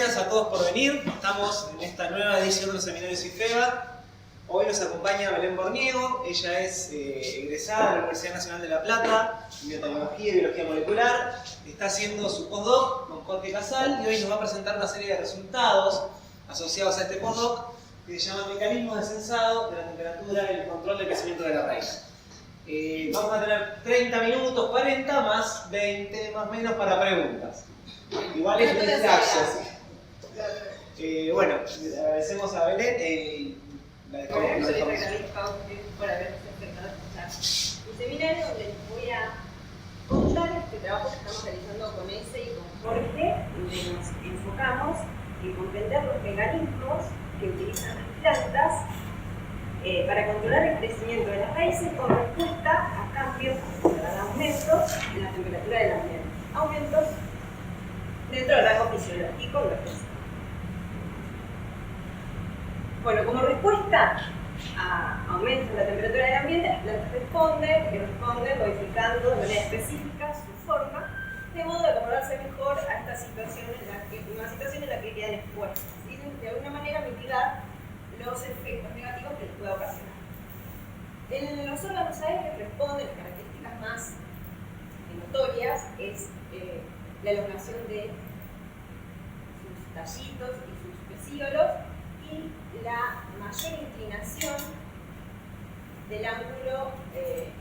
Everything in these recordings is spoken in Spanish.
gracias a todos por venir. Estamos en esta nueva edición de los seminarios IFEBA. Hoy nos acompaña Belén Borniego. Ella es egresada de la Universidad Nacional de La Plata en Biotecnología y Biología Molecular. Está haciendo su postdoc con Jorge Casal y hoy nos va a presentar una serie de resultados asociados a este postdoc que se llama Mecanismos de Sensado de la Temperatura y el Control del Crecimiento de la Raíz. Vamos a tener 30 minutos, 40 más 20 más o menos para preguntas. Igual es muy laxo. Bueno, agradecemos a Belén. Bueno, soy Raquel por habernos acercado a escuchar un seminario donde les voy a contar este trabajo que estamos realizando con ESE y con Jorge, donde nos enfocamos en comprender los mecanismos que utilizan las plantas para controlar el crecimiento de las raíces con respuesta a cambios, a aumentos en la temperatura del ambiente. Aumentos dentro del rango fisiológico lo que es. Bueno, como respuesta a aumentos en la temperatura del ambiente, las plantas responden modificando de manera específica su forma, de modo de acomodarse mejor a esta situación una situación en la que quedan expuestas y de alguna manera mitigar los efectos negativos que les pueda ocasionar. En los órganos aéreos responden las características más notorias es la elongación de sus tallitos y sus pecíolos y la mayor inclinación del ángulo, del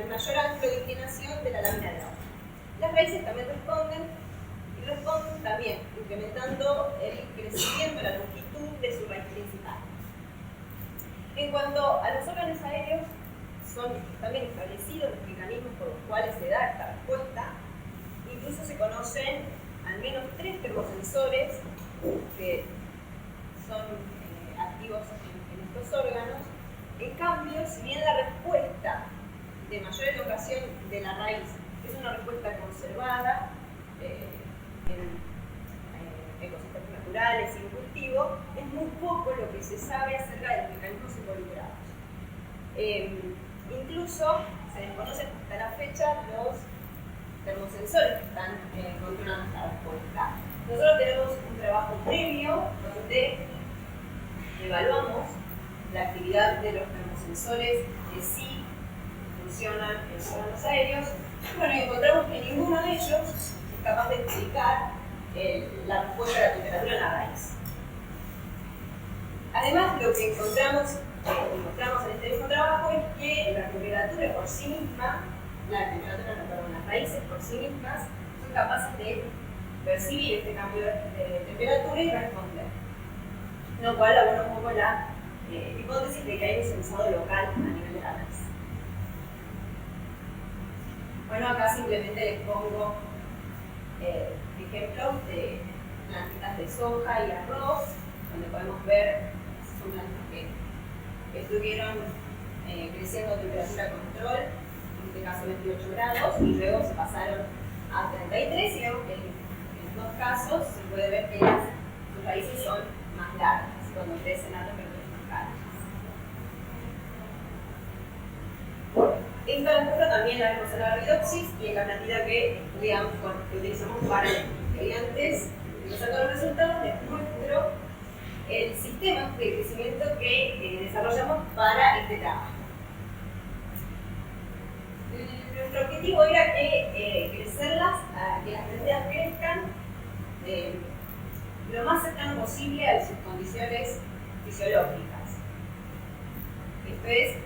mayor ángulo de inclinación de la lámina de agua. Las raíces también responden también incrementando el crecimiento, la longitud de su raíz principal. En cuanto a los órganos aéreos, son también establecidos los mecanismos por los cuales se da esta respuesta. Incluso se conocen al menos 3 termosensores que son activos en estos órganos. En cambio, si bien la respuesta de mayor elongación de la raíz es una respuesta conservada en ecosistemas naturales y en cultivo, es muy poco lo que se sabe acerca de los mecanismos involucrados. Incluso se desconocen hasta la fecha los termosensores que están controlando esta respuesta. Nosotros tenemos un trabajo previo donde evaluamos la actividad de los termosensores que sí funcionan en los órganos aéreos. Bueno, y encontramos que ninguno de ellos es capaz de explicar la respuesta de la temperatura en la raíz. Además, lo que encontramos y mostramos en este mismo trabajo es que la temperatura por sí misma, las raíces por sí mismas son capaces de percibir este cambio de temperatura y responder. Lo cual abona un poco la hipótesis de que hay un sensado local a nivel de la raíz. Bueno, acá simplemente les pongo ejemplos de plantitas de soja y arroz, donde podemos ver son plantas que estuvieron creciendo a temperatura control, en este caso 28 grados, y luego se pasaron a 33, y vemos que en los dos casos se puede ver que sus raíces son más largas cuando crecen a temperaturas más altas. Esta respuesta también la vemos en la arabidopsis y en la plantita que estudiamos que utilizamos para el estudio. Y antes de sacar los resultados, les muestro el sistema de crecimiento que desarrollamos para este trabajo. Nuestro objetivo era que crecerlas, que las plantas crezcan lo más cercano posible a sus condiciones fisiológicas. Esto es,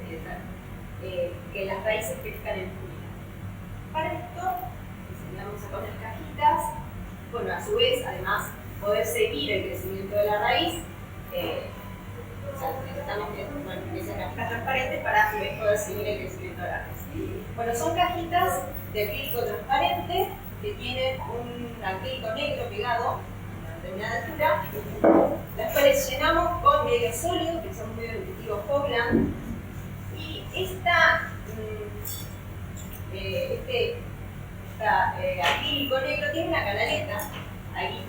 que las raíces crezcan en punta. Para esto, enseñamos a poner cajitas, bueno, a su vez, además, poder seguir el crecimiento de la raíz. Necesitamos que sean cajitas transparentes para a su vez poder seguir el crecimiento de la raíz. Bueno, son cajitas de acrílico transparente que tienen un acrílico negro pegado a una determinada altura, las cuales llenamos con medio sólido, que son medio nutritivos Hogland, y acrílico negro tiene una canaleta, ahí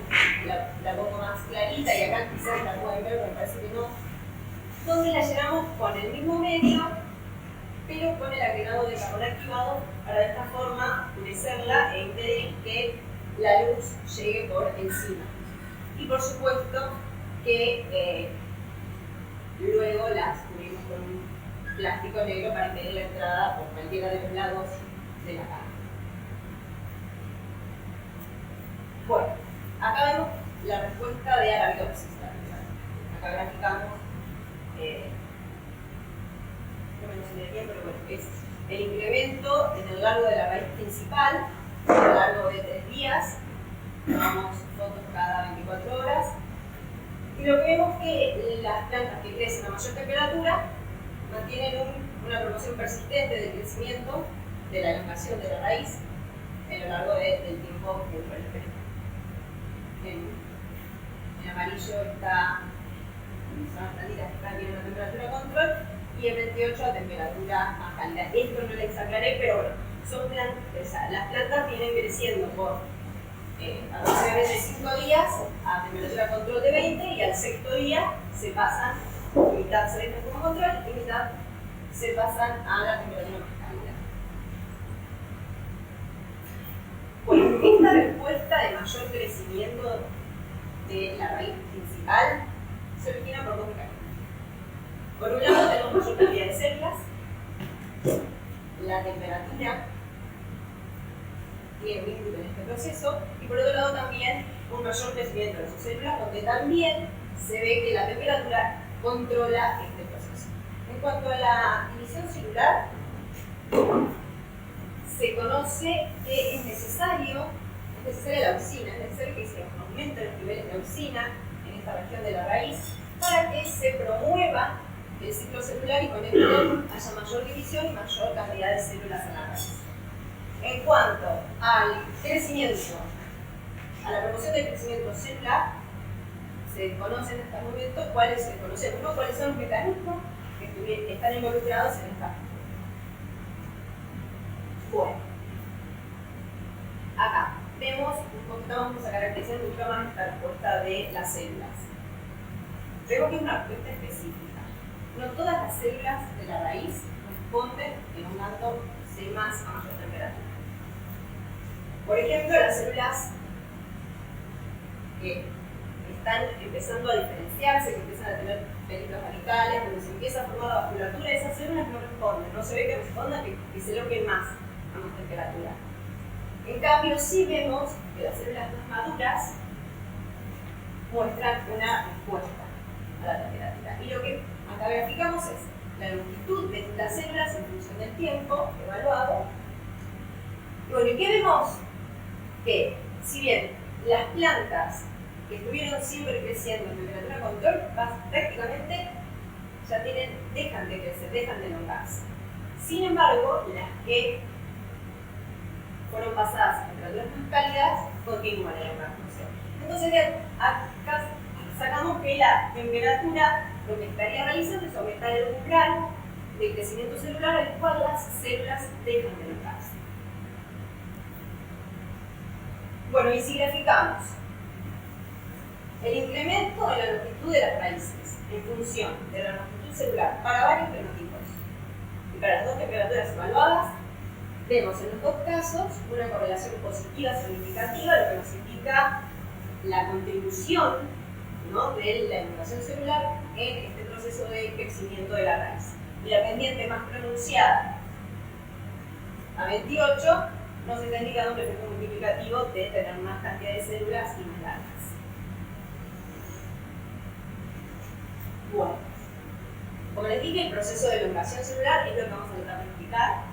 la pongo más clarita y acá quizás la pueden ver, me parece que no, donde la llenamos con el mismo medio, pero con el agregado de carbón activado para de esta forma mecerla e impedir que la luz llegue por encima. Y por supuesto que luego las cubrimos con un plástico negro para impedir la entrada por cualquiera de los lados de la cámara. Bueno, acá vemos la respuesta de Arabidopsis. Acá graficamos, no me lo sé bien, pero bueno, es el incremento en el largo de la raíz principal a lo largo de 3 días. Tomamos fotos cada 24 horas. Y lo que vemos es que las plantas que crecen a mayor temperatura mantienen una proporción persistente de crecimiento de la elongación de la raíz a lo largo del tiempo dentro del espectro. En amarillo son las plantitas que están bien a temperatura control y en 28 a temperatura más cálida. Esto no les aclaré, pero bueno, son plantas, las plantas vienen creciendo por aproximadamente 5 días a temperatura control de 20 y al 6º día se pasan, mitad se dejan como control y mitad se pasan a la temperatura más cálida. Bueno, esta respuesta de mayor crecimiento de la raíz principal se origina por 2 mecanismos. Por un lado tenemos mayor cantidad de células, la temperatura tiene un input en este proceso, y por otro lado también un mayor crecimiento de sus células, donde también se ve que la temperatura controla este proceso. En cuanto a la división celular, se conoce que es necesaria la auxina, es necesario que se aumenten los niveles de auxina en esta región de la raíz para que se promueva el ciclo celular y con esto haya mayor división y mayor cantidad de células en la raíz. En cuanto al crecimiento, a la proporción de crecimiento celular, se conocen hasta el momento cuáles son los mecanismos que están involucrados en esta. Bueno, acá vemos vamos a caracterizar un poquito más esta respuesta de las células. Vemos que es una respuesta específica. No todas las células de la raíz responden elongando C+ a mayor temperatura. Por ejemplo, las células que están empezando a diferenciarse, que empiezan a tener películas varitales, donde se empieza a formar la vasculatura, esas células no responden, no se ve que respondan, que se elonguen más a más temperatura. En cambio, sí vemos que las células más maduras muestran una respuesta a la temperatura. Y lo que acá graficamos es la longitud de las células en función del tiempo evaluado. Y bueno, ¿y qué vemos? Que si bien las plantas que estuvieron siempre creciendo en temperatura control, prácticamente ya dejan de crecer, dejan de elongarse. Sin embargo, las que fueron pasadas a temperaturas más cálidas continúan elongándose. Entonces, acá sacamos que la temperatura lo que estaría realizando es aumentar el umbral de crecimiento celular al cual las células dejan de elongarse. Bueno, y si graficamos el incremento en la longitud de las raíces en función de la longitud celular para varios fenotipos y para las dos temperaturas evaluadas, vemos en los dos casos una correlación positiva significativa, lo que nos indica la contribución, ¿no?, de la elongación celular en este proceso de crecimiento de la raíz. Y la pendiente más pronunciada a 28 nos está indicando un efecto multiplicativo de tener más cantidad de células y más largas. Bueno, como les dije, el proceso de elongación celular es lo que vamos a tratar de explicar.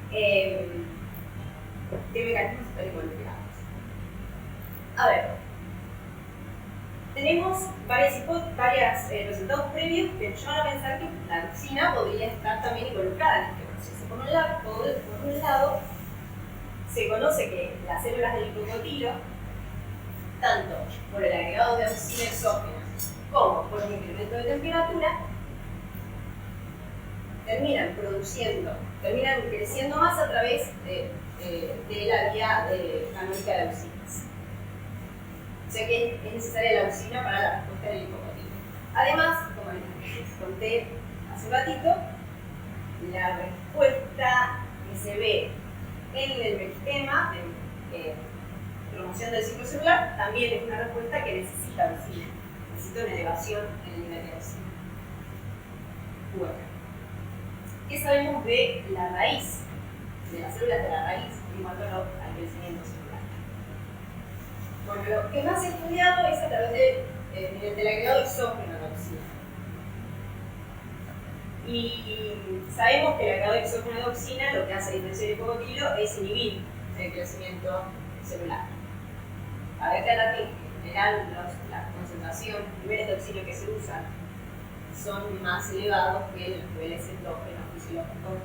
¿Qué mecanismos están involucrados? A ver, tenemos varios resultados previos que nos llevan a pensar que la auxina podría estar también involucrada en este proceso. Por un lado, se conoce que las células del hipocotilo, tanto por el agregado de auxina exógena como por un incremento de temperatura, terminan creciendo más a través de la vía canónica de auxinas. O sea que es necesaria la auxina para la respuesta del hipocotilo. Además, como les conté hace un ratito, la respuesta que se ve en el meristema, promoción del ciclo celular, también es una respuesta que necesita auxilio. Necesita una elevación en el nivel de auxilio. Bueno, ¿qué sabemos de la raíz? De las células de la raíz en cuanto al crecimiento celular. Bueno, lo que más he estudiado es a través del agregado exógeno a la auxina. Y sabemos que el agregado exógeno de auxina lo que hace a diferencia del hipocotilo es inhibir el crecimiento celular. Cabe aclarar que en general la concentración, los niveles de auxina que se usan son más elevados que los niveles endógenos fisiológicos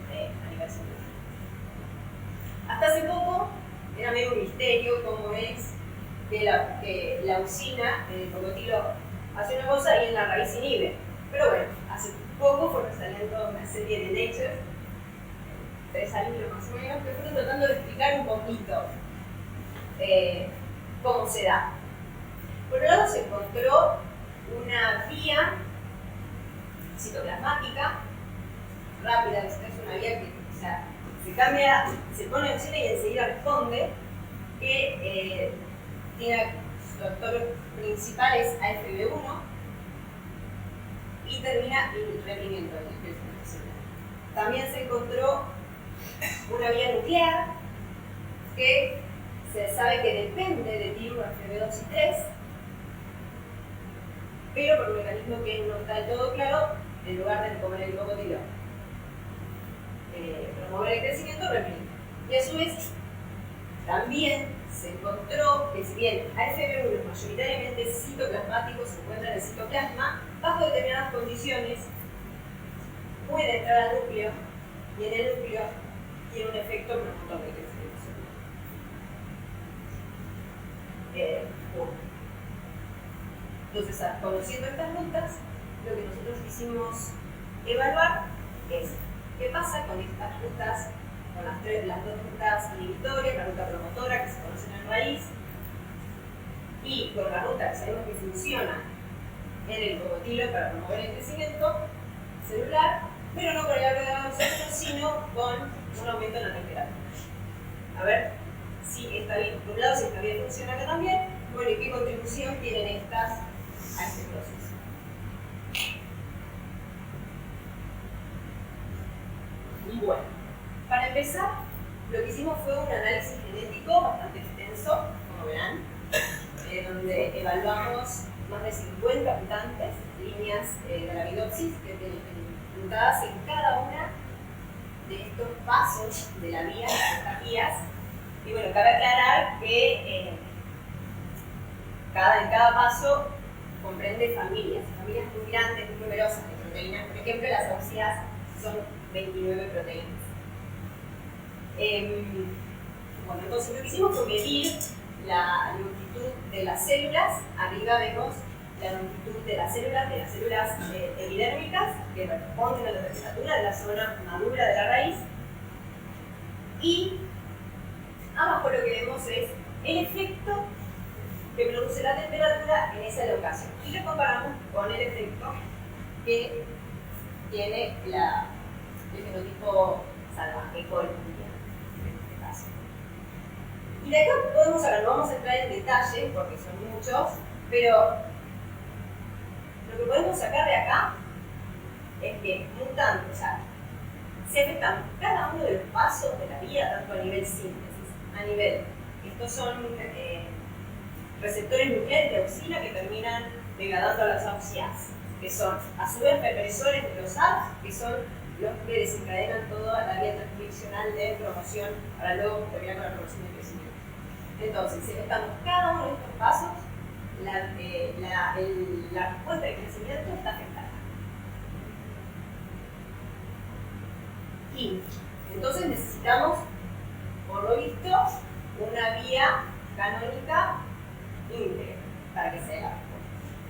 a nivel celular. Hasta hace poco era medio un misterio cómo es que la auxina en el hipocotilo hace una cosa y en la raíz inhibe. Pero bueno, hace poco fueron saliendo una serie de Nature, 3 años más o menos, que fueron tratando de explicar un poquito cómo se da. Por un lado se encontró una vía citoplasmática rápida, es una vía que, o sea, se cambia, se pone auxina y enseguida responde, que su actor principal es AFB1 y termina reprimiendo el crecimiento celular. También se encontró una vía nuclear que se sabe que depende de T1, FB2 y 3, pero por un mecanismo que no está del todo claro, en lugar de como en el hipocotilo promover el crecimiento, reprime. Y a su vez, también se encontró que si bien AFB1 mayoritariamente citoplasmáticos se encuentra en el citoplasma, bajo determinadas condiciones puede entrar al núcleo y en el núcleo tiene un efecto promotor de crecimiento celular. Entonces, conociendo estas rutas, lo que nosotros quisimos evaluar es qué pasa con estas rutas, con las dos rutas inhibitorias, la ruta promotora que se conocen en raíz, y con la ruta que sabemos que funciona en el hipocotilo para promover el crecimiento celular, pero no con el agregado oxígeno, sino con un aumento en la temperatura. A ver si esta vía, por un lado, si esta vía funciona acá también, bueno, y qué contribución tienen estas a este proceso. Bueno, para empezar, lo que hicimos fue un análisis genético bastante extenso, como verán, donde evaluamos más de 50 mutantes, líneas de la Arabidopsis, que tienen mutadas en cada una de estos pasos de la vía, de estas vías. Y bueno, cabe aclarar que en cada paso comprende familias muy grandes, muy numerosas de proteínas. Por ejemplo, las auxias son 29 proteínas. Bueno, entonces lo que hicimos fue medir la longitud de las células. Arriba vemos la longitud de las células epidérmicas que responden a la temperatura de la zona madura de la raíz. Y abajo lo que vemos es el efecto que produce la temperatura en esa locación. Y lo comparamos con el efecto que tiene el fenotipo salvaje colombiano, en este caso. Y de acá podemos hablar, no vamos a entrar en detalle porque son muchos, pero lo que podemos sacar de acá es que mutando, o sea, se afectan cada uno de los pasos de la vía, tanto a nivel síntesis, a nivel, estos son receptores nucleares de auxina que terminan degradando a las auxias, que son a su vez represores de los ARF, que son los que desencadenan toda la vía transcripcional de promoción para luego terminar con la promoción de crecimiento. Entonces, si afectamos cada uno de estos pasos, la respuesta de crecimiento está afectada. Y entonces necesitamos, por lo visto, una vía canónica íntegra para que se haga.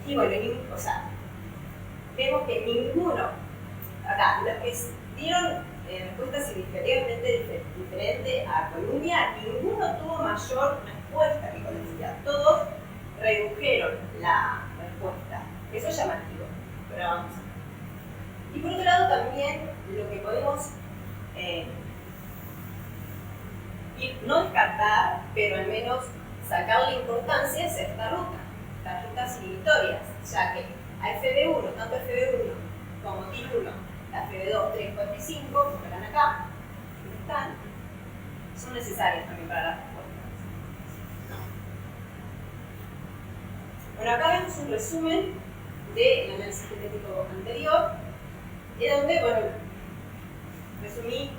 Y bueno, o sea, vemos que ninguno, acá, los que dieron respuesta significativamente diferente a Columbia, ninguno tuvo mayor respuesta que Columbia. Todos redujeron la respuesta. Eso es llamativo, pero vamos a ver. Y por otro lado también lo que podemos y no descartar, pero al menos sacarle importancia a esta ruta, las rutas inhibitorias, ya que a FB1, tanto FB1 como TIL1, la FB2, 3, 4 y 5, como verán acá, están, son necesarias también para la respuesta. Bueno, acá vemos un resumen del análisis genético anterior, en donde, bueno, resumí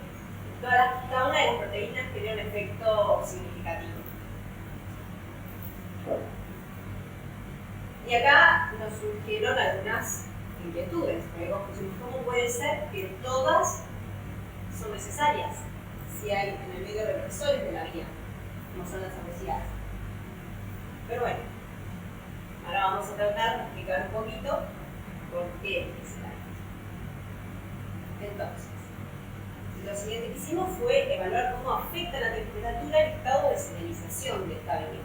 cada una de las proteínas que tiene un efecto significativo. Y acá nos surgieron algunas inquietudes, porque ¿cómo puede ser que todas son necesarias si hay en el medio represores de la vía, como son las obesidades? Pero bueno, ahora vamos a tratar de explicar un poquito por qué es necesario. Entonces, lo siguiente que hicimos fue evaluar cómo afecta la temperatura el estado de señalización de esta vía.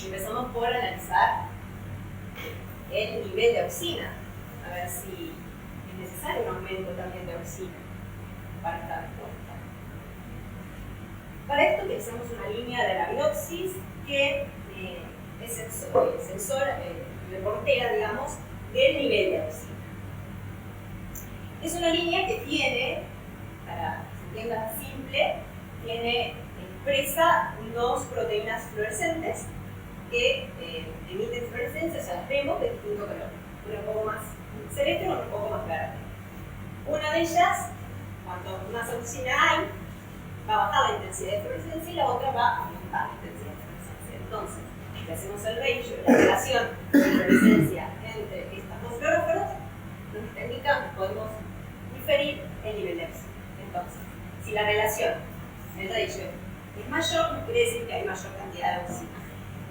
Empezamos por analizar el nivel de auxina, a ver si es necesario un aumento también de auxina para esta respuesta. Para esto utilizamos una línea de la Biopsis que es reportera, digamos, del nivel de auxina. Es una línea que tiene, para que se entienda simple, tiene expresa dos proteínas fluorescentes que emiten fluorescencia, o sea, las vemos de distinto color. Una un poco más celeste y una un poco más verde. Una de ellas, cuanto más auxina hay, va a bajar la intensidad de fluorescencia y la otra va a aumentar la intensidad de fluorescencia. Entonces, si hacemos el ratio, la relación de fluorescencia entre estas dos fluoróforos, nuestra técnica podemos inferir el nivel de auxina. Entonces, si la relación, el ratio, es mayor, nos quiere decir que hay mayor cantidad de auxina.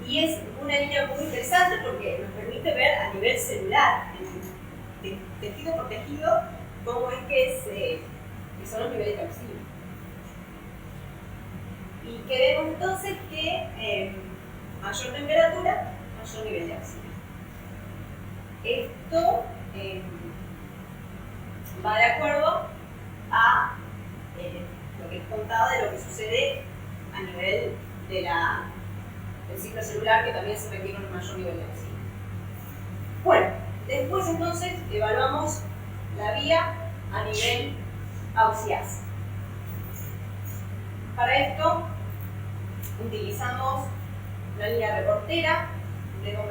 Y es una línea muy interesante porque nos permite ver a nivel celular, en tejido por tejido, cómo es que son los niveles de auxina. Y que vemos entonces que mayor temperatura, mayor nivel de auxina. Esto va de acuerdo a lo que les contaba de lo que sucede a nivel del ciclo celular, que también se requiere un mayor nivel de auxina. Bueno, después entonces evaluamos la vía a nivel auxias. Para esto utilizamos una línea reportera de Gauss,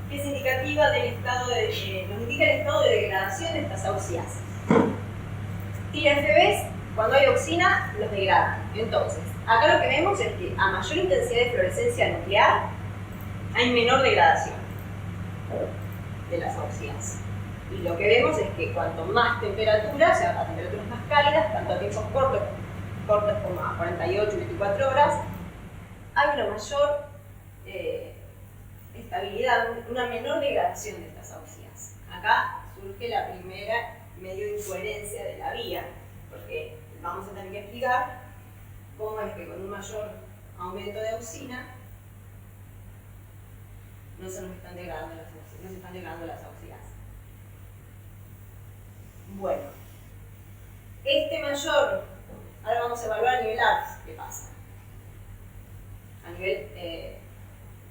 que es indicativa del estado nos indica el estado de degradación de estas auxias. TFBs, cuando hay auxina, los degradan. Entonces, acá lo que vemos es que a mayor intensidad de fluorescencia nuclear, hay menor degradación de las auxias. Y lo que vemos es que cuanto más temperatura, o sea, a temperaturas más cálidas, tanto a tiempos cortos como a 48 y 24 horas, hay una mayor estabilidad, una menor degradación de estas auxias. Acá surge la primera medio de incoherencia de la vía, porque vamos a tener que explicar cómo es que con un mayor aumento de auxina no se nos están degradando las auxias. Bueno, ahora vamos a evaluar a nivel ARPS, ¿qué pasa? A nivel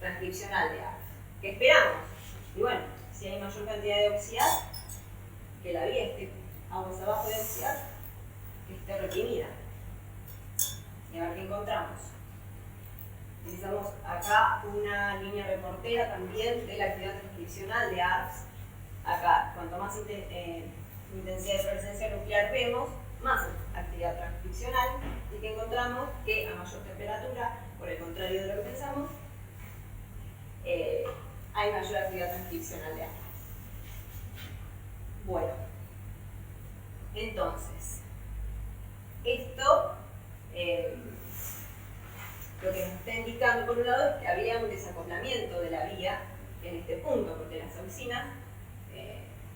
transcripcional de ARPS. ¿Qué esperamos? Y bueno, si hay mayor cantidad de oxidad, que la vía esté aguas abajo de oxidad, que esté reprimida. Y a ver qué encontramos. Utilizamos acá una línea reportera también de la actividad transcripcional de ARPS. Acá, cuanto más intensidad de fluorescencia nuclear vemos, más actividad transcripcional, y que encontramos que a mayor temperatura, por el contrario de lo que pensamos, hay mayor actividad transcripcional de ARPS. Bueno, entonces, esto lo que nos está indicando por un lado es que había un desacoplamiento de la vía en este punto, porque las auxinas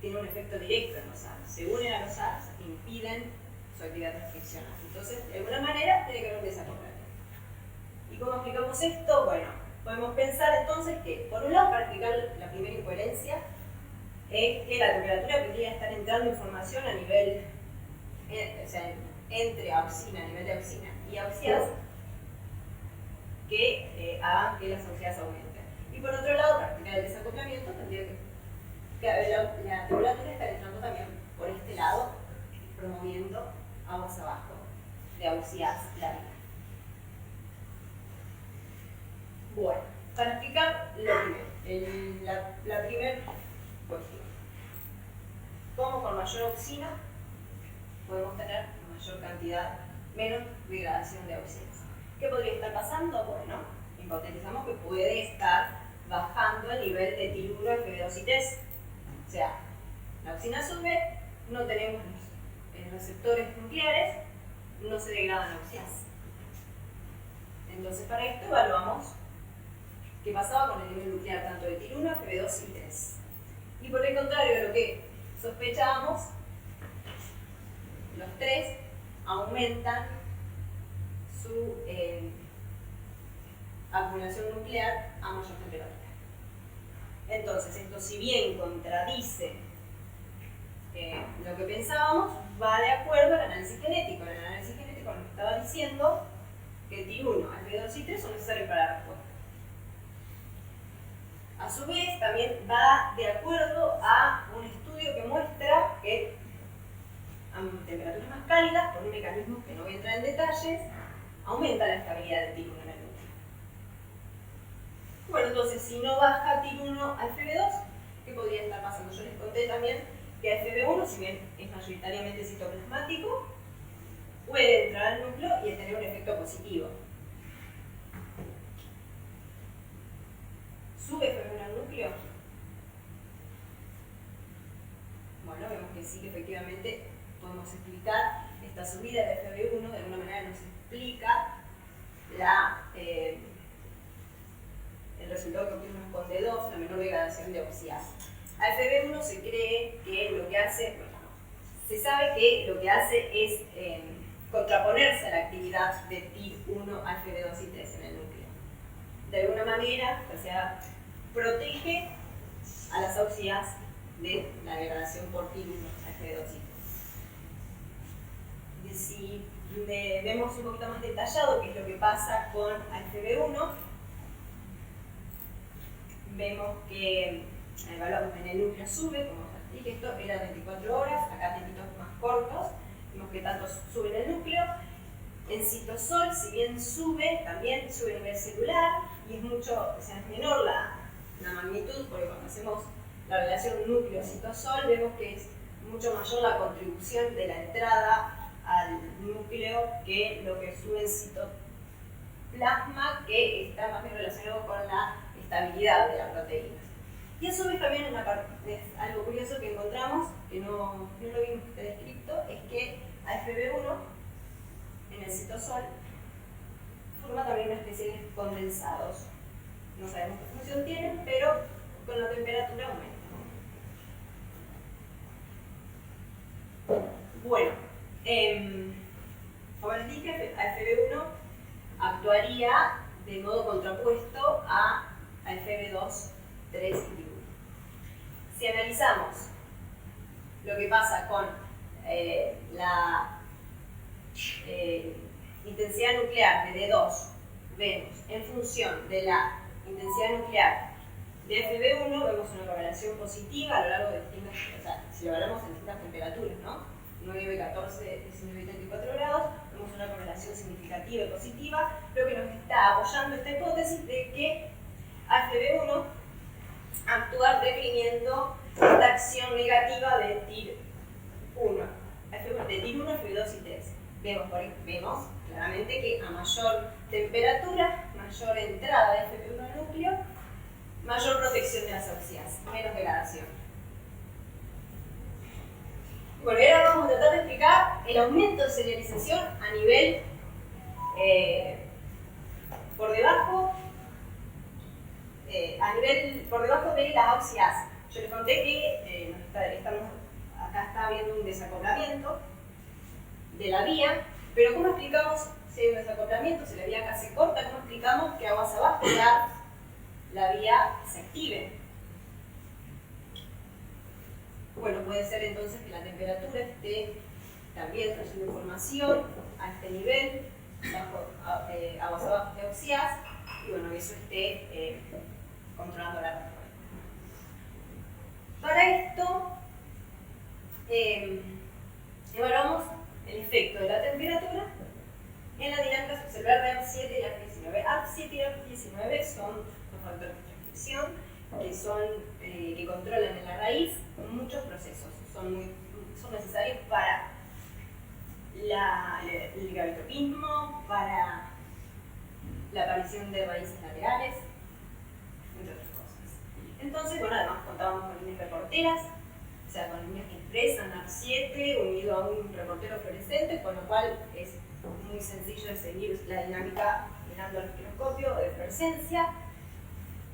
tienen un efecto directo en los ARPS, se unen a los ARPS e impiden su actividad transcripcional. Entonces, de alguna manera, tiene que haber un desacoplamiento. ¿Y cómo explicamos esto? Bueno, podemos pensar entonces que, por un lado, para explicar la primera incoherencia, es que la temperatura podría estar entrando información a nivel, o sea, entre auxina, a nivel de auxina, y auxias que hagan que las auxias aumenten. Y por otro lado, practicar el desacoplamiento tendría que la temperatura está entrando también por este lado, promoviendo aguas abajo de auxias largas. Bueno, para explicar lo primero, la primera cuestión. ¿Cómo con mayor oxina podemos tener mayor cantidad, menos degradación de auxias? ¿Qué podría estar pasando? Bueno, hipotetizamos que puede estar bajando el nivel de tiluro, Fb2 y 3. O sea, la oxina sube, no tenemos los receptores nucleares, no se degradan auxias. Entonces, para esto evaluamos qué pasaba con el nivel nuclear tanto de TIR1, Fb2 y 3. Y por el contrario de lo que sospechábamos, los 3 aumentan su acumulación nuclear a mayor temperatura. Entonces, esto si bien contradice lo que pensábamos, va de acuerdo al análisis genético. El análisis genético nos estaba diciendo que TIR1, Fb2 y 3 son necesarios para la respuesta. A su vez, también va de acuerdo a un estudio que muestra que a temperaturas más cálidas, por un mecanismo que no voy a entrar en detalles, aumenta la estabilidad de TIR1 en el núcleo. Bueno, entonces, si no baja TIR1 a Fb2, ¿qué podría estar pasando? Yo les conté también que Fb1, si bien es mayoritariamente citoplasmático, puede entrar al núcleo y tener un efecto positivo. ¿Sube Fb1 al núcleo? Bueno, vemos que sí, que efectivamente podemos explicar esta subida de Fb1, de alguna manera nos explica el resultado que obtuvimos con D2, la menor degradación de auxias. A Fb1 se cree que lo que hace, bueno, se sabe que lo que hace es contraponerse a la actividad de TIR1 a Fb2 y 3 en el núcleo. De alguna manera, o sea, protege a las auxias de la degradación por TIR1 a Fb2 y 3. Si vemos un poquito más detallado qué es lo que pasa con Fb1, vemos que evaluamos en el núcleo sube, como ya expliqué, esto era 24 horas, acá tiempitos más cortos, vemos que tanto sube en el núcleo. En citosol, si bien sube, también sube a nivel celular y es mucho, o sea, es menor la magnitud, porque cuando hacemos la relación núcleo-citosol vemos que es mucho mayor la contribución de la entrada al núcleo que lo que sube en citoplasma, que está más bien relacionado con la estabilidad de la proteína. Y a su vez también algo curioso que encontramos, que no lo vimos descrito, es que a Fb1 en el citosol forma también una especie de condensados. No sabemos qué función tienen, pero con la temperatura aumenta. Bueno, como les dije, Fb1 actuaría de modo contrapuesto a Fb2, 3 y 1. Si analizamos lo que pasa con la intensidad nuclear de D2, vemos en función de la intensidad nuclear de Fb1, vemos una correlación positiva a lo largo de distintas, o sea, si lo hablamos en distintas temperaturas, ¿no? 9, 14, 19 y 34 grados, vemos una correlación significativa y positiva, lo que nos está apoyando esta hipótesis de que Fb1 actúa reprimiendo esta acción negativa de TIR1, Fb2 y 3. Vemos claramente que a mayor temperatura, mayor entrada de Fb1 al núcleo, mayor protección de las auxias, menos degradación. Bueno, y ahora vamos a tratar de explicar el aumento de serialización a nivel por debajo de las auxias. Yo les conté que acá está habiendo un desacoplamiento de la vía, pero ¿cómo explicamos si hay un desacoplamiento, si la vía acá se corta? ¿Cómo explicamos que aguas abajo la vía se active? Bueno, puede ser entonces que la temperatura esté también trayendo información a este nivel aguas abajo de oxías, y bueno, eso esté controlando la temperatura. Para esto, evaluamos el efecto de la temperatura en la dinámica subcelular de ARP7 y ARP19. ARP7 y ARP19 son los factores de transcripción que controlan en la raíz muchos procesos. Son necesarios para el gavitropismo, para la aparición de raíces laterales, entre otras cosas. Entonces, bueno, además contábamos con líneas reporteras, o sea, con líneas que expresan ARP7 unido a un reportero fluorescente, con lo cual es muy sencillo de seguir la dinámica mirando al microscopio de fluorescencia.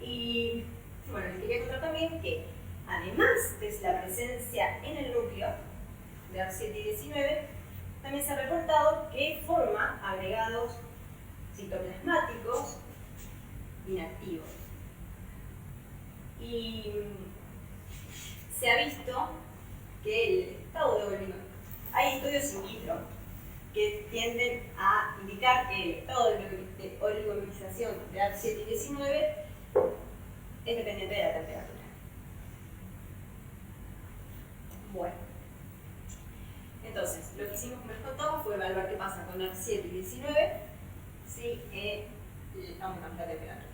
Y bueno, les quería contar también que además de la presencia en el núcleo de ARP7 y 19, también se ha reportado que forma agregados citoplasmáticos inactivos. Y se ha visto que el estado de oligomización, hay estudios in vitro que tienden a indicar que el estado de oligomerización de ARP7 y 19 es dependiente de la temperatura. Bueno, entonces, lo que hicimos, como les contaba, fue evaluar qué pasa con ARP7 y 19 si aumentamos la temperatura.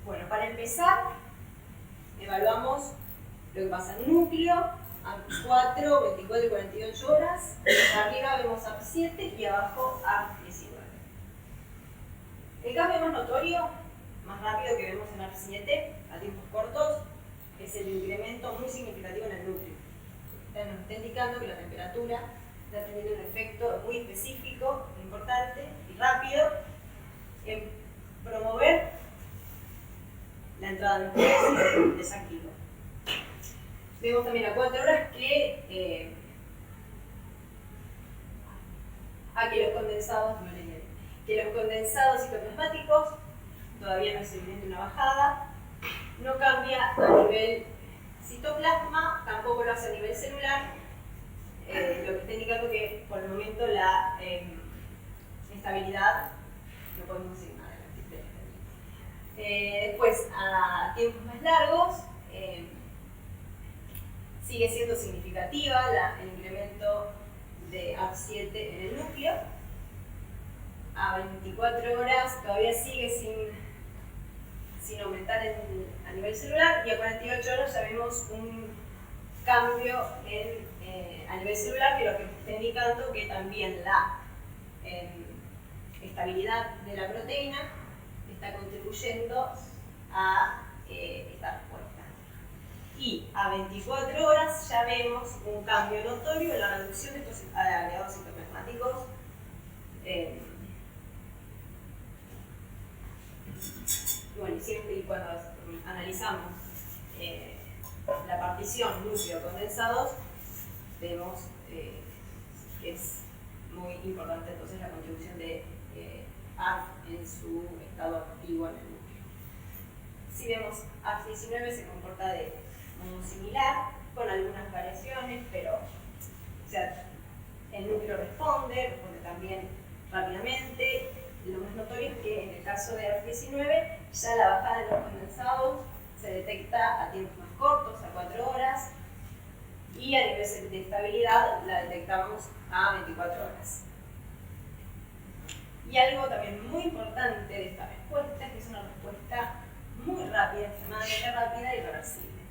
Bueno, para empezar, evaluamos lo que pasa en núcleo, ARP4, 24 y 48 horas. Arriba vemos ARP7 y abajo ARP19. El cambio más notorio, más rápido que vemos en ARP7 a tiempos cortos, es el incremento muy significativo en el núcleo. Nos está indicando que la temperatura está teniendo un efecto muy específico, importante y rápido en promover la entrada de nucleósidos desactivo. Vemos también a 4 horas que los condensados citoplasmáticos todavía no se evidencia una bajada, no cambia a nivel citoplasma, tampoco lo hace a nivel celular, lo que está indicando que por el momento la estabilidad no podemos decir nada de la. Después, a tiempos más largos, sigue siendo significativa el incremento de ARP7 en el núcleo. A 24 horas todavía sigue sin aumentar a nivel celular, y a 48 horas ya vemos un cambio a nivel celular, que lo que está indicando que también la estabilidad de la proteína está contribuyendo a esta respuesta. Y a 24 horas ya vemos un cambio notorio en la reducción de estos agregados citoplasmáticos. Bueno, y cuando analizamos la partición núcleo-condensados, vemos que es muy importante entonces la contribución de ARP en su estado activo en el núcleo. Si vemos ARP19 se comporta de modo similar, con algunas variaciones, pero o sea, el núcleo responde también rápidamente. Lo más notorio es que en el caso de ARP19 ya la bajada de los condensados se detecta a tiempos más cortos, a 4 horas, y a nivel de estabilidad la detectamos a 24 horas. Y algo también muy importante de esta respuesta es que es una respuesta muy rápida, extremadamente rápida y reversible.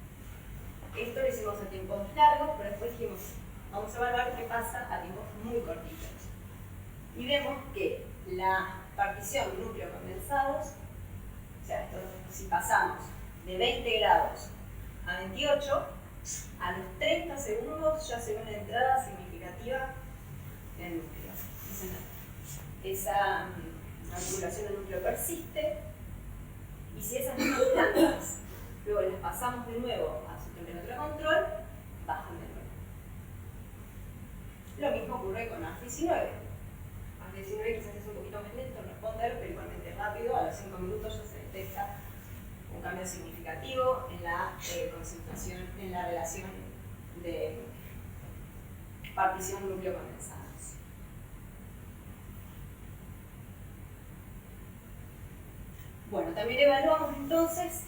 Esto lo hicimos a tiempos largos, pero después dijimos, vamos a evaluar qué pasa a tiempos muy cortitos. Y vemos que la partición núcleo-condensados, o sea, si pasamos de 20 grados a 28, a los 30 segundos ya se ve una entrada significativa en el núcleo. Esa acumulación del núcleo persiste, y si esas mismas plantas luego las pasamos de nuevo a su temperatura control, bajan de nuevo. Lo mismo ocurre con ARP19. ARP19 quizás es un poquito más lento en responder, pero igualmente rápido. A los 5 minutos ya se detecta un cambio significativo en la concentración, en la relación de partición núcleo-condensados. Bueno, también evaluamos entonces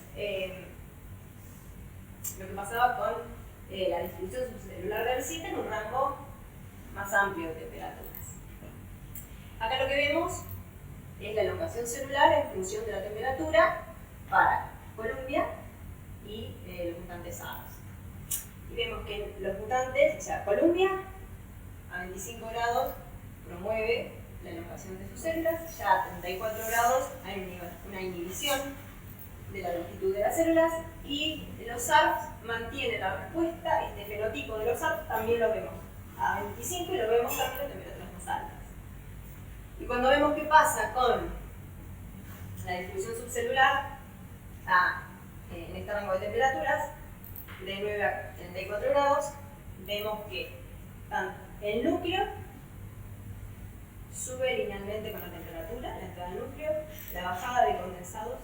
lo que pasaba con la distribución subcelular de ARC7 en un rango más amplio de temperaturas. Acá lo que vemos es la elongación celular en función de la temperatura para Columbia y los mutantes SARS. Y vemos que los mutantes, o sea, Columbia a 25 grados promueve la elongación de sus células, ya a 34 grados hay una inhibición de la longitud de las células y los SARS mantienen la respuesta, este fenotipo de los SARS también lo vemos a 25 y lo vemos también a temperaturas más altas. Y cuando vemos qué pasa con la distribución subcelular en este rango de temperaturas, de 9 a 34 grados, vemos que el núcleo sube linealmente con la temperatura, la entrada del núcleo, la bajada de condensados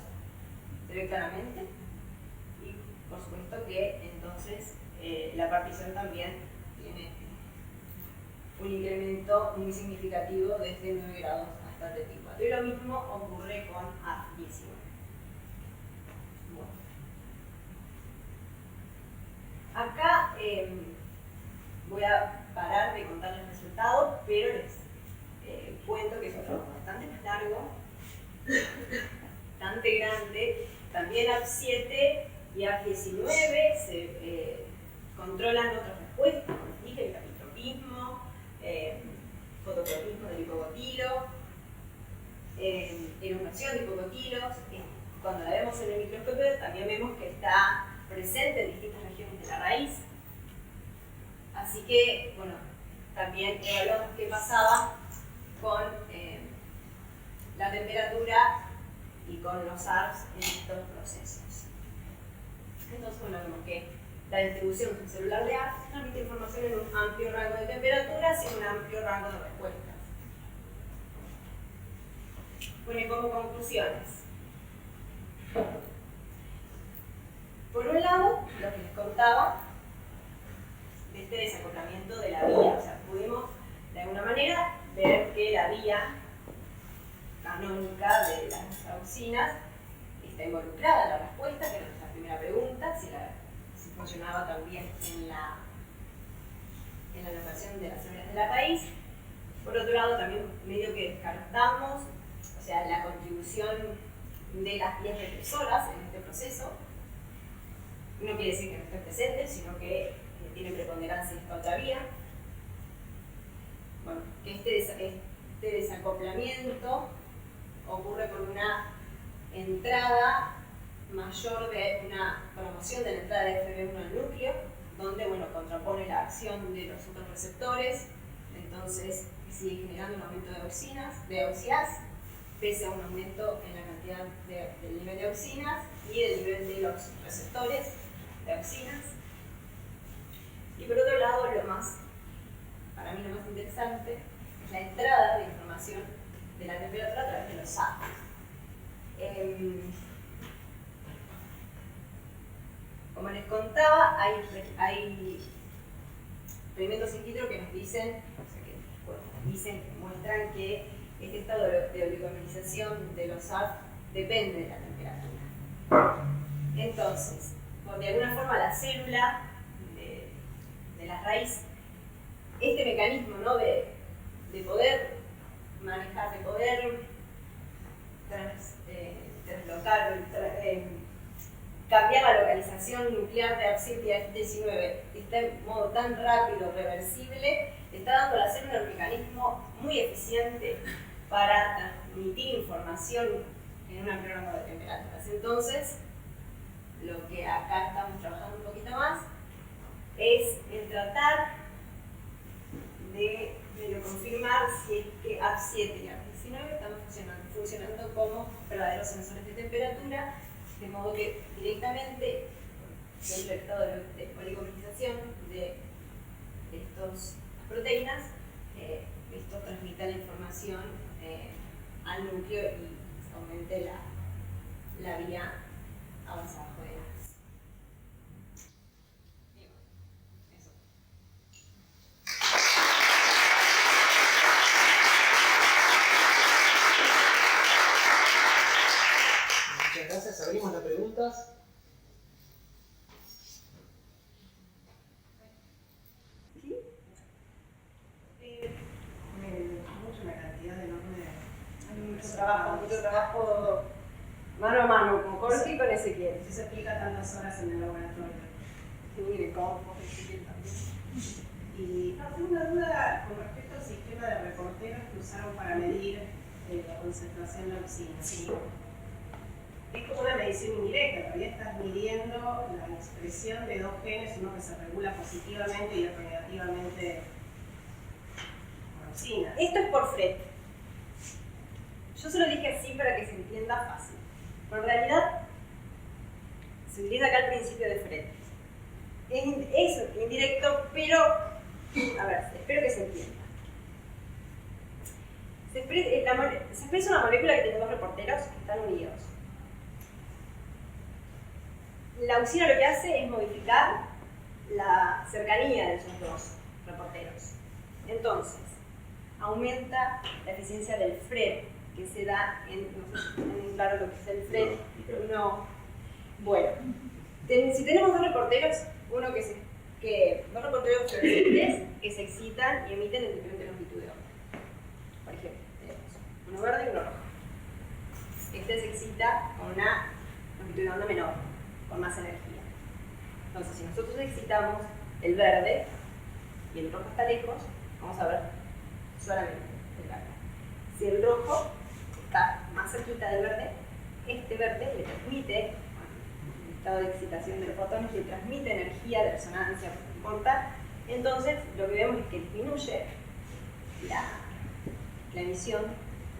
se ve claramente, y por supuesto que entonces la partición también tiene un incremento muy significativo desde 9 grados hasta 34. Y lo mismo ocurre con A19. Bueno. Acá voy a parar de contar los resultados, pero les cuento que es un trabajo bastante más largo, bastante grande. También AP7 y AP19 se controlan otras respuestas, como les dije, el capitropismo, fototropismo del hipobotilo, elongación de hipobotilos. Cuando la vemos en el microscopio también vemos que está presente en distintas regiones de la raíz. Así que, bueno, también evaluamos qué pasaba con la temperatura y con los SARS en estos procesos. Entonces, bueno, vemos que la distribución subcelular de ARC transmite información en un amplio rango de temperaturas y en un amplio rango de respuestas. Bueno, y como conclusiones. Por un lado, lo que les contaba de este desacoplamiento de la vía, o sea, pudimos de alguna manera ver que la vía canónica de las auxinas está involucrada en la respuesta, que era nuestra primera pregunta, si funcionaba también en la locación de las células de la raíz. Por otro lado, también medio que descartamos, o sea, la contribución de las vías represoras en este proceso. No quiere decir que no esté presente, sino que tiene preponderancia esta otra vía. Bueno, que este desacoplamiento ocurre por una entrada mayor de una promoción de la entrada de FB1 al núcleo, donde, bueno, contrapone la acción de los otros receptores, entonces sigue generando un aumento de auxinas, pese a un aumento en la cantidad del nivel de auxinas y del nivel de los receptores de auxinas. Y por otro lado, para mí lo más interesante, es la entrada de información de la temperatura a través de los SARS. Como les contaba, hay experimentos in vitro que nos dicen, que muestran que este estado de oligomerización de los SARS depende de la temperatura. Entonces, de alguna forma la célula de la raíz, este mecanismo, ¿no?, de poder manejar, de poder traslocar, cambiar la localización nuclear de ARC7 y ARC19 está de modo tan rápido, reversible, está dando a la célula un mecanismo muy eficiente para transmitir información en un amplio rango de temperaturas. Entonces, lo que acá estamos trabajando un poquito más es en tratar de confirmar si es que ARC7 y ARC19 están funcionando como verdaderos sensores de temperatura, de modo que directamente dentro del estado de oligomerización de estas proteínas, esto transmita la información al núcleo y aumente la vía avanzada de ARC. Muchas gracias. Abrimos las preguntas. ¿Sí? Mucho una cantidad enorme de... Hay mucho trabajo mano a mano, con Jorge y con Ezequiel. Si se aplica tantas horas en el laboratorio. Sí, de cómo Ezequiel también. Y tengo una duda con respecto al sistema de reporteros que usaron para medir la concentración de oxígeno. Sí. Es como una medición indirecta, todavía estás midiendo la expresión de dos genes, uno que se regula positivamente y otro negativamente con oxina. Esto es por Fred. Yo se lo dije así para que se entienda fácil. Pero en realidad se utiliza acá el principio de Fred. Es indirecto, pero a ver, espero que se entienda. Se expresa una molécula que tiene dos reporteros que están unidos. La oxina lo que hace es modificar la cercanía de esos dos reporteros. Entonces, aumenta la eficiencia del FRED, que se da en, no sé si tienen claro lo que es el FRED. No. Bueno, si tenemos dos reporteros, dos reporteros fluorescentes que se excitan y emiten en diferentes longitudes de onda. Por ejemplo, tenemos uno verde y uno rojo. Este se excita con una longitud de onda menor, con más energía. Entonces, si nosotros excitamos el verde y el rojo está lejos, vamos a ver solamente el verde. Si el rojo está más cerquita del verde, este verde le transmite, en el estado de excitación de los fotones, le transmite energía de resonancia, no importa. Entonces, lo que vemos es que disminuye la emisión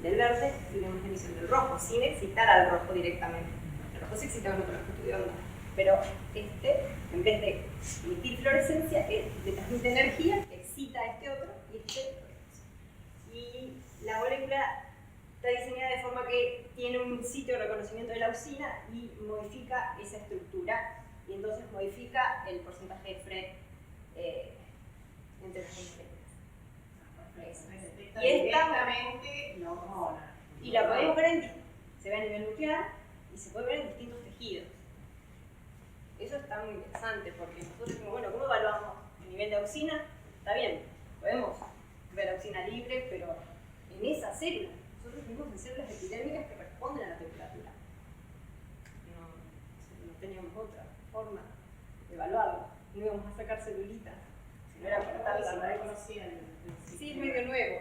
del verde y vemos la emisión del rojo, sin excitar al rojo directamente. El rojo se excita con otra longitud de onda, pero en vez de emitir fluorescencia, le transmite energía, excita a este otro y fluorescencia. Y la molécula está diseñada de forma que tiene un sitio de reconocimiento de la oxina y modifica esa estructura, y entonces modifica el porcentaje de FRED entre las moléculas. Y directamente la hormona. Y la podemos ver se ve a nivel nuclear y se puede ver en distintos tejidos. Eso está muy interesante porque nosotros decimos, bueno, ¿cómo evaluamos el nivel de auxina? Está bien, podemos ver auxina libre, pero en esa célula, nosotros vivimos en células epidérmicas que responden a la temperatura. No teníamos otra forma de evaluarlo. No íbamos a sacar celulitas, si no era cortarla. No conocía el sí, es medio nuevo.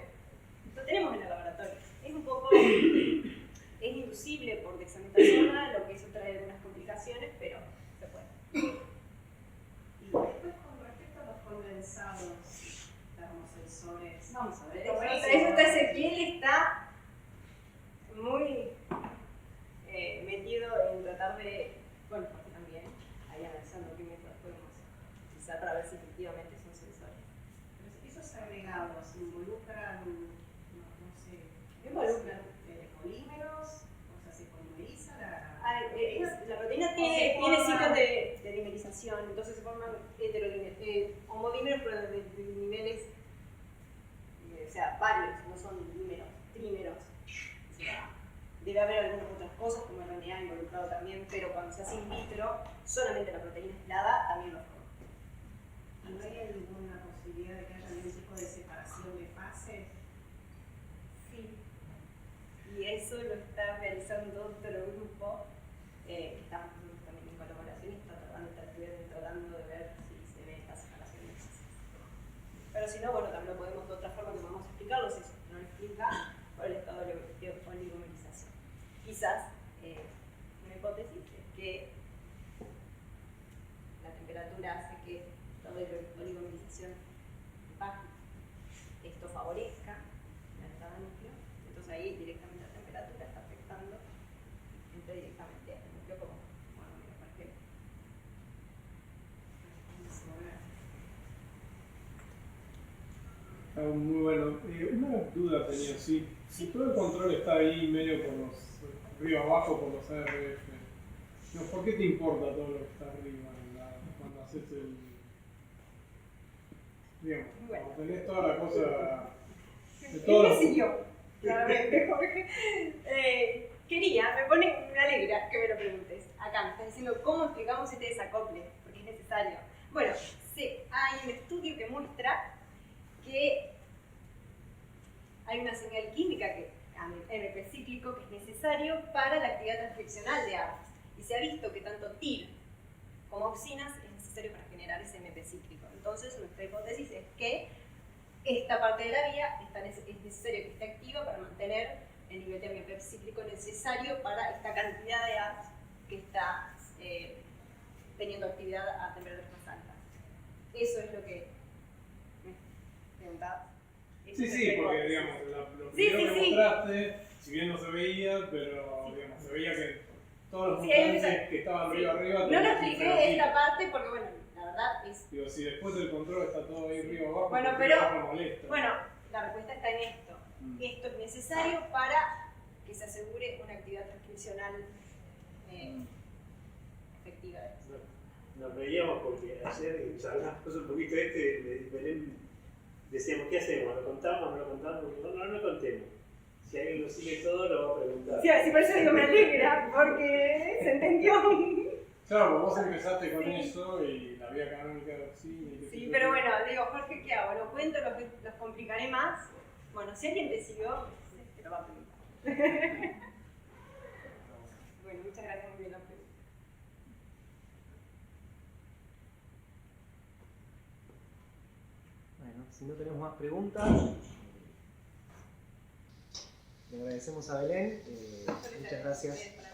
Lo tenemos en el laboratorio. Es un poco inducible por dexametasona, lo que eso trae algunas complicaciones, pero se puede. Y después, con respecto a los condensados termosensores, vamos a ver. Eso está Ezequiel, está muy metido en tratar de, bueno, porque también ahí analizando qué métodos podemos utilizar para ver si efectivamente son sensores. Pero esos agregados involucran, no sé, involucran polímeros, o sea, se polimeriza la proteína tiene sitios de dimerización, entonces se forman homodímeros, pero de niveles, o sea, varios, no son dímeros, trímeros. O sea, debe haber algunas otras cosas como RNA involucrado también, pero cuando se hace in vitro, solamente la proteína aislada también lo forma. ¿Y no hay alguna posibilidad de que haya algún tipo de separación de fases? Sí. Y eso lo está realizando otro grupo. Estamos nosotros también en colaboración y tratando de ver si se ve esta separación de fases. Pero si no, bueno, también lo podemos de otra forma que vamos a explicarlo, si eso no lo explica, por el estado de oligomerización. Quizás una hipótesis es que la temperatura hace que el estado de oligomerización baje. Esto favorezca la entrada núcleo, entonces ahí directamente la temperatura está afectando, entra directamente al núcleo como monomero, por ejemplo. Muy bueno. Una duda tenía, si todo el control está ahí medio por los arriba abajo por los ARF, ¿por qué te importa todo lo que está arriba cuando haces el... Digamos, cuando tenés toda la cosa... Él me siguió, claramente, Jorge. Me alegra que me lo preguntes. Acá me estás diciendo cómo explicamos este desacople, porque es necesario. Bueno, sí, hay un estudio que muestra que hay una señal química que AMP cíclico que es necesario para la actividad transcripcional de ARPS. Y se ha visto que tanto TIR como auxinas es necesario para generar ese MP cíclico. Entonces, nuestra hipótesis es que esta parte de la vía es necesario que esté activa para mantener el nivel de MP cíclico necesario para esta cantidad de ARPS que está teniendo actividad a temperaturas más altas. Eso es lo que me preguntabas. Sí, porque digamos, lo primero que mostraste, si bien no se veía, pero digamos, se veía que todos los mutantes que estaban arriba. No lo expliqué esta parte porque, bueno, la verdad es. Digo, si después del control está todo ahí arriba abajo, bueno, pero molesta. Bueno, la respuesta está en esto. Esto es necesario para que se asegure una actividad transcripcional efectiva. Nos veíamos porque ayer charlamos un poquito Belén, decíamos, ¿qué hacemos? ¿Lo contamos? ¿No lo contamos? No contemos. Si alguien lo sigue todo, lo va a preguntar. Sí, por eso digo, me alegra, porque se entendió. Claro, pues vos empezaste con eso y la vía canónica de Oxini. Sí, pero bueno, digo, Jorge, ¿qué hago? ¿Lo cuento? ¿Los complicaré más? Bueno, si alguien te siguió, te lo va a preguntar. Bueno, muchas gracias, muy bien la pregunta. Bueno, si no tenemos más preguntas, le agradecemos a Belén. Muchas gracias.